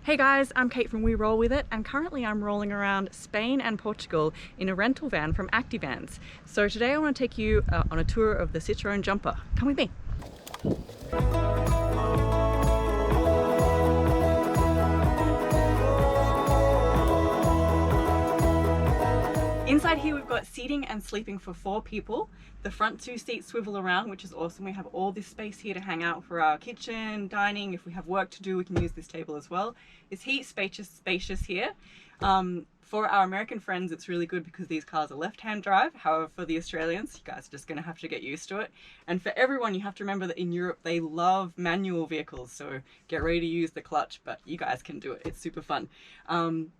Hey guys, I'm Kate from We Roll With It, and currently I'm rolling around Spain and Portugal in a rental van from Activans. So today I want to take you on a tour of the Citroen Jumper. Come with me. Inside here we've got seating and sleeping for 4 people. The front 2 seats swivel around, which is awesome. We have all this space here to hang out for our kitchen, dining. If we have work to do, we can use this table as well. It's heat spacious here. For our American friends, it's really good because these cars are left-hand drive. However, for the Australians, you guys are just gonna have to get used to it. And for everyone, you have to remember that in Europe, they love manual vehicles. So get ready to use the clutch, but you guys can do it. It's super fun.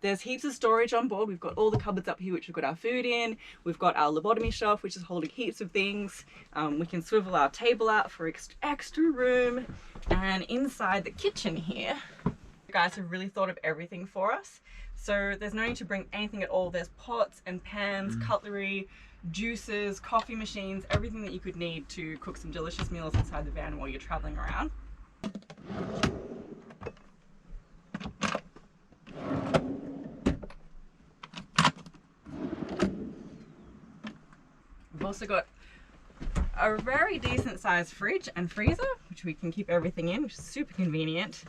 There's heaps of storage on board. We've got all the cupboards up here, which we've got our food in. We've got our lobotomy shelf, which is holding heaps of things. We can swivel our table out for extra room. And inside the kitchen here, you guys have really thought of everything for us. So there's no need to bring anything at all. There's pots and pans, cutlery, juices, coffee machines, everything that you could need to cook some delicious meals inside the van while you're traveling around. We've also got a very decent sized fridge and freezer, which we can keep everything in, which is super convenient.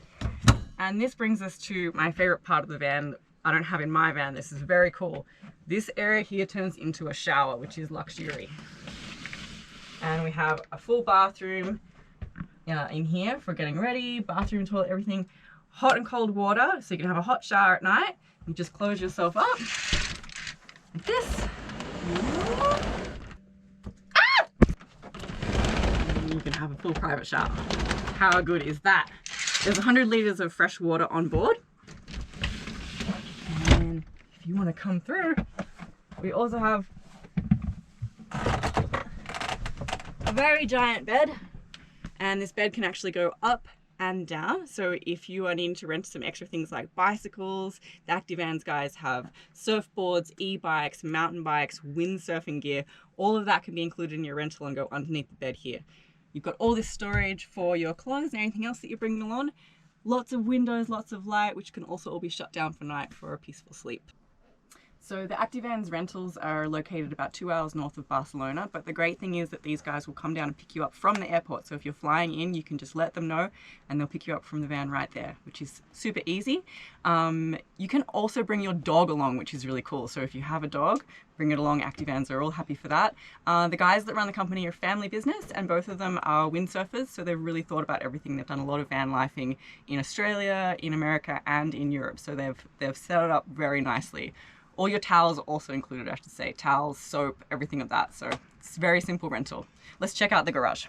And this brings us to my favorite part of the van. I don't have in my van. This is very cool. This area here turns into a shower, which is luxury. And we have a full bathroom in here for getting ready, bathroom, toilet, everything. Hot and cold water, so you can have a hot shower at night. You just close yourself up like this. And you can have a full private shower. How good is that? There's 100 litres of fresh water on board. And if you want to come through, we also have a very giant bed. And this bed can actually go up and down. So if you are needing to rent some extra things like bicycles, the Activans guys have surfboards, e-bikes, mountain bikes, windsurfing gear. All of that can be included in your rental and go underneath the bed here. You've got all this storage for your clothes and anything else that you're bringing along. Lots of windows, lots of light, which can also all be shut down for night for a peaceful sleep. So the Activans rentals are located about 2 hours north of Barcelona, but the great thing is that these guys will come down and pick you up from the airport. So if you're flying in, you can just let them know and they'll pick you up from the van right there, which is super easy. You can also bring your dog along, which is really cool. So if you have a dog, bring it along. Activans are all happy for that. The guys that run the company are family business, and both of them are windsurfers, so they've really thought about everything. They've done a lot of van lifing in Australia, in America, and in Europe. So they've set it up very nicely. All your towels are also included, I should say. Towels, soap, everything of that. So it's a very simple rental. Let's check out the garage.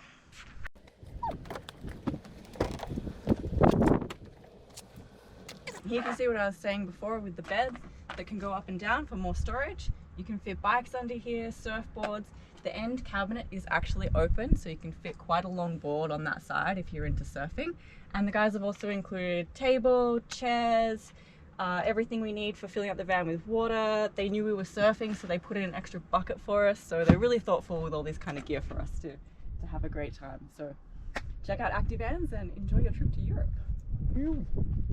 Here you can see what I was saying before with the beds that can go up and down for more storage. You can fit bikes under here, surfboards. The end cabinet is actually open, so you can fit quite a long board on that side if you're into surfing. And the guys have also included table, chairs, everything we need for filling up the van with water. They knew we were surfing, so they put in an extra bucket for us. So they're really thoughtful with all this kind of gear for us to have a great time. So check out Activans and enjoy your trip to Europe.